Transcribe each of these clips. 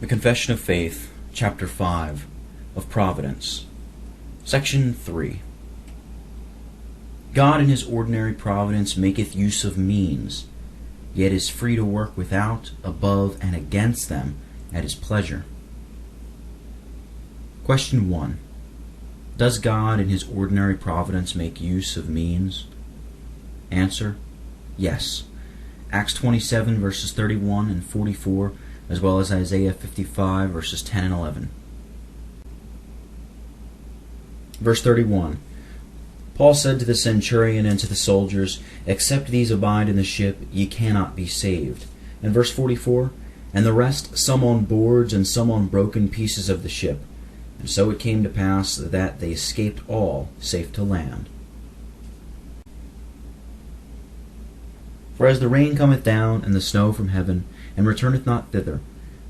The Confession of Faith, Chapter 5, of Providence, Section 3. God in his ordinary providence maketh use of means, yet is free to work without, above, and against them at his pleasure. Question 1. Does God in his ordinary providence make use of means? Answer: yes. Acts 27 verses 31 and 44, as well as Isaiah 55 verses 10 and 11. Verse 31. Paul said to the centurion and to the soldiers, "Except these abide in the ship, ye cannot be saved." And verse 44, "And the rest, some on boards and some on broken pieces of the ship. And so it came to pass that they escaped all safe to land." For as the rain cometh down, and the snow from heaven, and returneth not thither,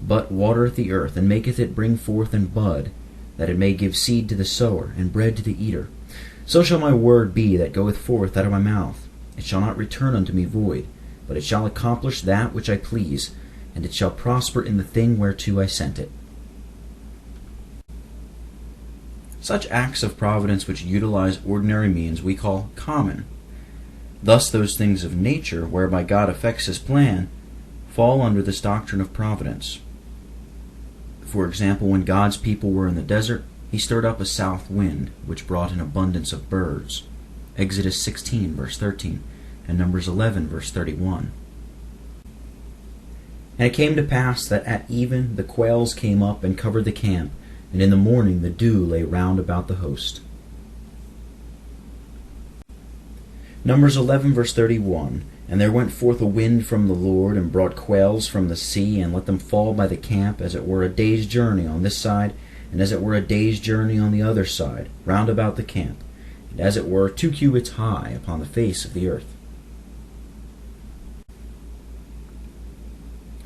but watereth the earth, and maketh it bring forth and bud, that it may give seed to the sower, and bread to the eater, so shall my word be that goeth forth out of my mouth. It shall not return unto me void, but it shall accomplish that which I please, and it shall prosper in the thing whereto I sent it. Such acts of providence which utilize ordinary means we call common. Thus those things of nature whereby God effects his plan fall under this doctrine of providence. For example, when God's people were in the desert, he stirred up a south wind, which brought an abundance of birds. Exodus 16 verse 13, and Numbers 11 verse 31. And it came to pass that at even the quails came up and covered the camp, and in the morning the dew lay round about the host. Numbers 11 verse 31, "And there went forth a wind from the Lord, and brought quails from the sea, and let them fall by the camp, as it were a day's journey on this side, and as it were a day's journey on the other side, round about the camp, and as it were 2 cubits high upon the face of the earth."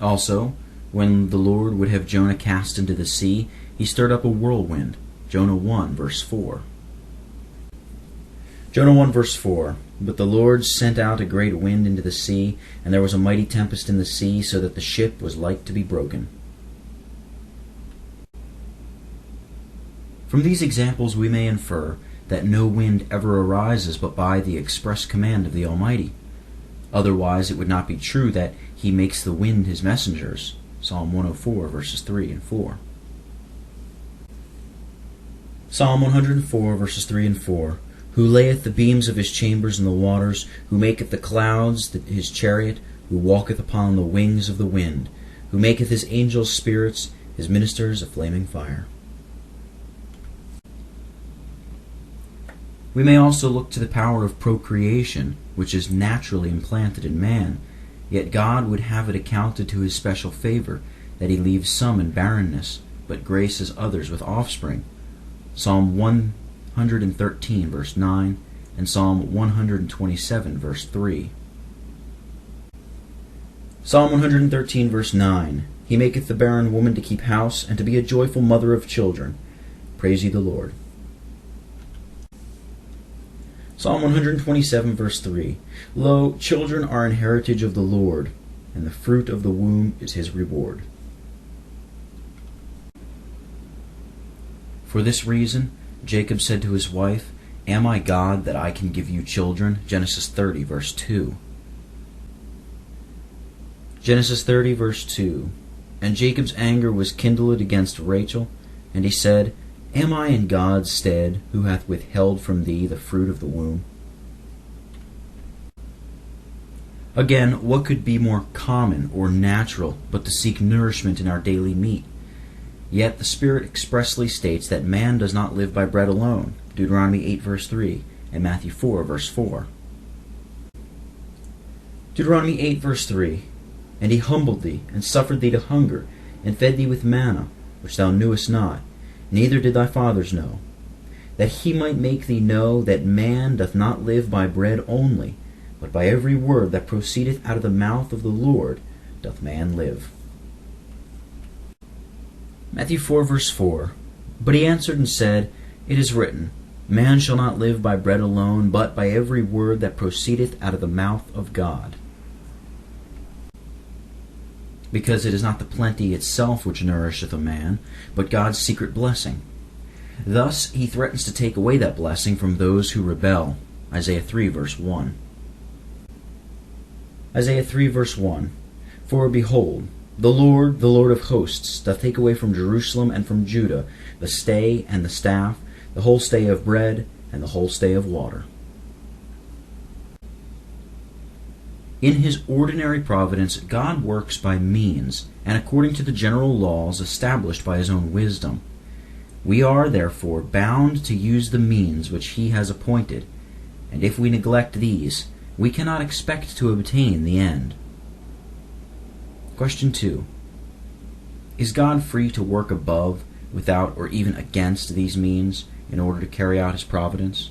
Also, when the Lord would have Jonah cast into the sea, he stirred up a whirlwind. Jonah 1 verse 4. Jonah 1 verse 4, "But the Lord sent out a great wind into the sea, and there was a mighty tempest in the sea, so that the ship was like to be broken." From these examples we may infer that no wind ever arises but by the express command of the Almighty. Otherwise it would not be true that he makes the wind his messengers. Psalm 104 verses 3 and 4. Psalm 104 verses 3 and 4. "Who layeth the beams of his chambers in the waters, who maketh the clouds his chariot, who walketh upon the wings of the wind, who maketh his angels spirits, his ministers a flaming fire." We may also look to the power of procreation, which is naturally implanted in man, yet God would have it accounted to his special favor that he leaves some in barrenness, but graces others with offspring. Psalm 113 verse 9, and Psalm 127 verse 3. Psalm 113 verse 9, "He maketh the barren woman to keep house, and to be a joyful mother of children. Praise ye the Lord." Psalm 127 verse 3, "Lo, children are an heritage of the Lord, and the fruit of the womb is his reward." For this reason, Jacob said to his wife, "Am I God that I can give you children?" Genesis 30 verse 2. Genesis 30 verse 2, "And Jacob's anger was kindled against Rachel, and he said, Am I in God's stead, who hath withheld from thee the fruit of the womb?" Again, what could be more common or natural but to seek nourishment in our daily meat? Yet the Spirit expressly states that man does not live by bread alone. Deuteronomy 8 verse 3 and Matthew 4 verse 4. Deuteronomy 8 verse 3, "And he humbled thee, and suffered thee to hunger, and fed thee with manna, which thou knewest not, neither did thy fathers know, that he might make thee know that man doth not live by bread only, but by every word that proceedeth out of the mouth of the Lord doth man live." Matthew 4 verse 4, "But he answered and said, It is written, Man shall not live by bread alone, but by every word that proceedeth out of the mouth of God." because it is not the plenty itself which nourisheth a man, but God's secret blessing. Thus he threatens to take away that blessing from those who rebel. Isaiah 3, verse 1. Isaiah 3, verse 1. For behold, the Lord of hosts, doth take away from Jerusalem and from Judah the stay and the staff, the whole stay of bread, and the whole stay of water. In his ordinary providence, God works by means, and according to the general laws established by his own wisdom. We are, therefore, bound to use the means which he has appointed, and if we neglect these, we cannot expect to obtain the end. Question 2. Is God free to work above, without, or even against these means in order to carry out his providence?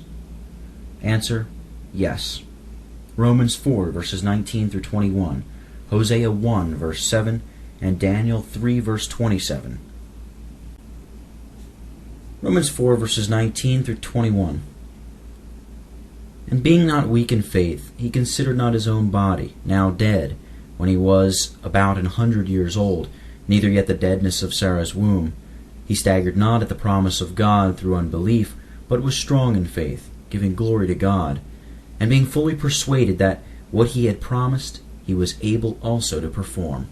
Answer: yes. Romans 4, verses 19 through 21, Hosea 1, verse 7, and Daniel 3, verse 27. Romans 4, verses 19 through 21. And being not weak in faith, he considered not his own body, now dead, when he was about 100 years old, neither yet the deadness of Sarah's womb. He staggered not at the promise of God through unbelief, but was strong in faith, giving glory to God, and being fully persuaded that what he had promised he was able also to perform.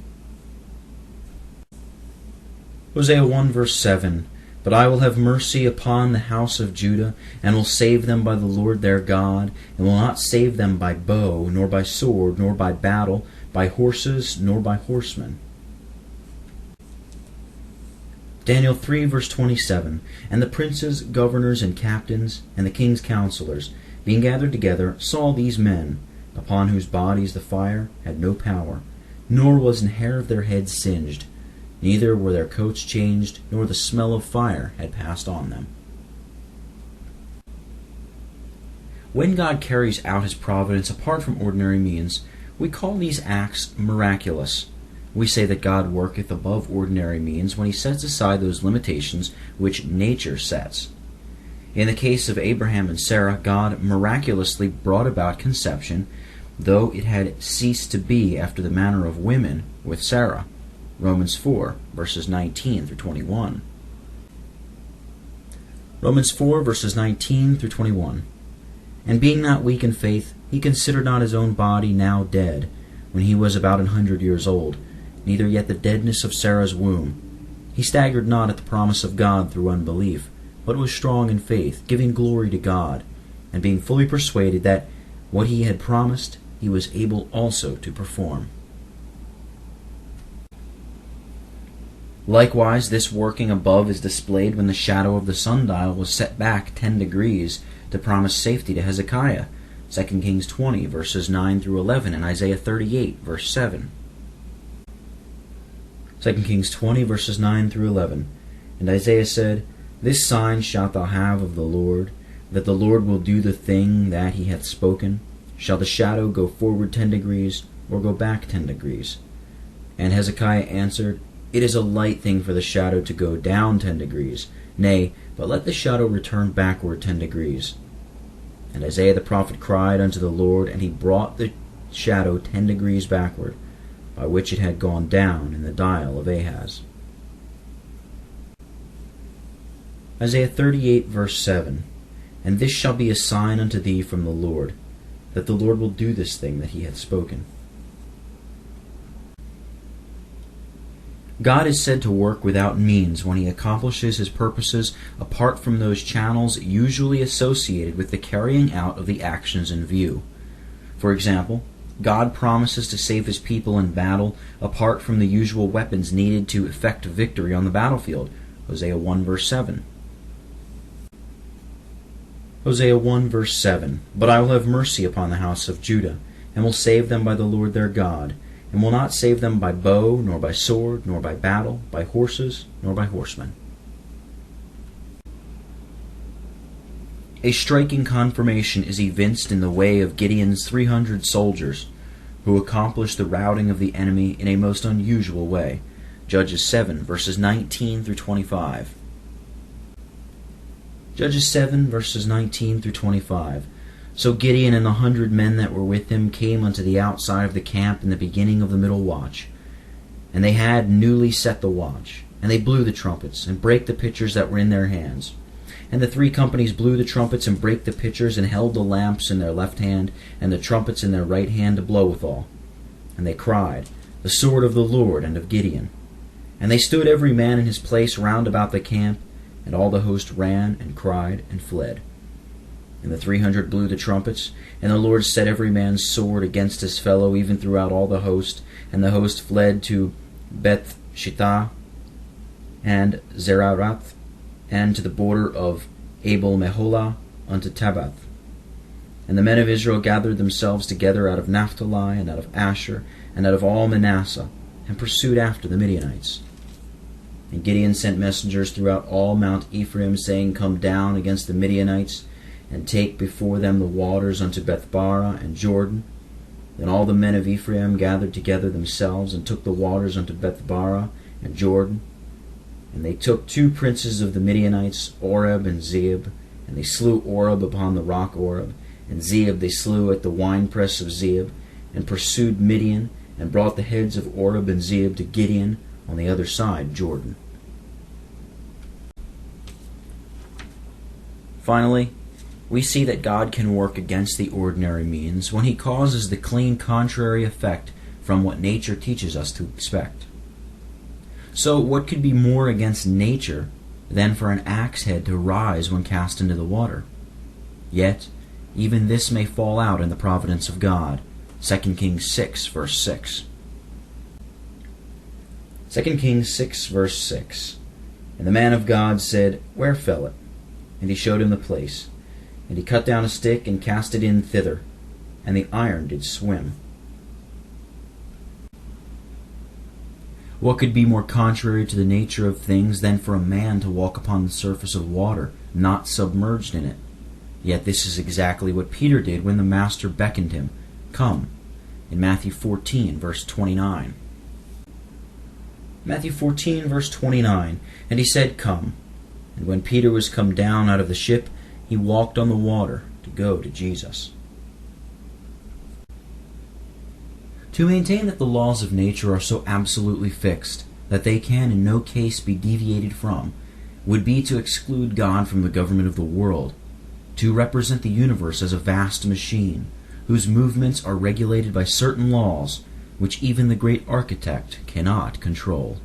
Hosea 1, verse 7. But I will have mercy upon the house of Judah, and will save them by the Lord their God, and will not save them by bow, nor by sword, nor by battle, by horses, nor by horsemen. Daniel 3, verse 27. And the princes, governors, and captains, and the king's counselors, being gathered together, saw these men, upon whose bodies the fire had no power, nor was an hair of their heads singed, neither were their coats changed, nor the smell of fire had passed on them. When God carries out his providence apart from ordinary means, we call these acts miraculous. We say that God worketh above ordinary means when he sets aside those limitations which nature sets. In the case of Abraham and Sarah, God miraculously brought about conception, though it had ceased to be after the manner of women with Sarah. Romans 4, verses 19 through 21. Romans 4, verses 19 through 21. And being not weak in faith, he considered not his own body now dead, when he was about 100 years old, neither yet the deadness of Sarah's womb. He staggered not at the promise of God through unbelief, but was strong in faith, giving glory to God, and being fully persuaded that what he had promised he was able also to perform. Likewise, this working above is displayed when the shadow of the sundial was set back 10 degrees to promise safety to Hezekiah, 2 Kings 20, verses 9 through 11, and Isaiah 38, verse 7. 2 Kings 20, verses 9 through 11. And Isaiah said, This sign shalt thou have of the Lord, that the Lord will do the thing that he hath spoken. Shall the shadow go forward 10 degrees, or go back 10 degrees? And Hezekiah answered, It is a light thing for the shadow to go down 10 degrees. Nay, but let the shadow return backward 10 degrees. And Isaiah the prophet cried unto the Lord, and he brought the shadow 10 degrees backward, by which it had gone down in the dial of Ahaz. Isaiah 38, verse 7. And this shall be a sign unto thee from the Lord, that the Lord will do this thing that he hath spoken. God is said to work without means when he accomplishes his purposes apart from those channels usually associated with the carrying out of the actions in view. For example, God promises to save his people in battle apart from the usual weapons needed to effect victory on the battlefield. Hosea 1, verse 7. Hosea 1, verse 7. But I will have mercy upon the house of Judah, and will save them by the Lord their God, and will not save them by bow, nor by sword, nor by battle, by horses, nor by horsemen. A striking confirmation is evinced in the way of Gideon's 300 soldiers, who accomplished the routing of the enemy in a most unusual way. Judges 7, verses 19 through 25. Judges 7, verses 19 through 25. So Gideon and the 100 men that were with him came unto the outside of the camp in the beginning of the middle watch. And they had newly set the watch. And they blew the trumpets, and brake the pitchers that were in their hands. And the 3 companies blew the trumpets, and brake the pitchers, and held the lamps in their left hand, and the trumpets in their right hand to blow withal. And they cried, The sword of the Lord and of Gideon. And they stood every man in his place round about the camp, and all the host ran, and cried, and fled. And the 300 blew the trumpets, and the Lord set every man's sword against his fellow, even throughout all the host. And the host fled to Beth-shittah, and Zerarath, and to the border of Abel-meholah unto Tabbath. And the men of Israel gathered themselves together out of Naphtali, and out of Asher, and out of all Manasseh, and pursued after the Midianites. And Gideon sent messengers throughout all Mount Ephraim, saying, Come down against the Midianites, and take before them the waters unto Bethbara and Jordan. Then all the men of Ephraim gathered together themselves, and took the waters unto Bethbara and Jordan. And they took 2 princes of the Midianites, Oreb and Zeeb, and they slew Oreb upon the rock Oreb, and Zeeb they slew at the winepress of Zeeb, and pursued Midian, and brought the heads of Oreb and Zeeb to Gideon on the other side Jordan. Finally, we see that God can work against the ordinary means when he causes the clean contrary effect from what nature teaches us to expect. So what could be more against nature than for an axe head to rise when cast into the water? Yet, even this may fall out in the providence of God. 2 Kings 6, verse 6. 2 Kings 6, verse 6. And the man of God said, Where fell it? And he showed him the place. And he cut down a stick, and cast it in thither, and the iron did swim. What could be more contrary to the nature of things than for a man to walk upon the surface of water, not submerged in it? Yet this is exactly what Peter did when the Master beckoned him, Come, in Matthew 14, verse 29. Matthew 14, verse 29, And he said, Come. And when Peter was come down out of the ship, he walked on the water to go to Jesus. To maintain that the laws of nature are so absolutely fixed that they can in no case be deviated from would be to exclude God from the government of the world, to represent the universe as a vast machine whose movements are regulated by certain laws which even the great architect cannot control.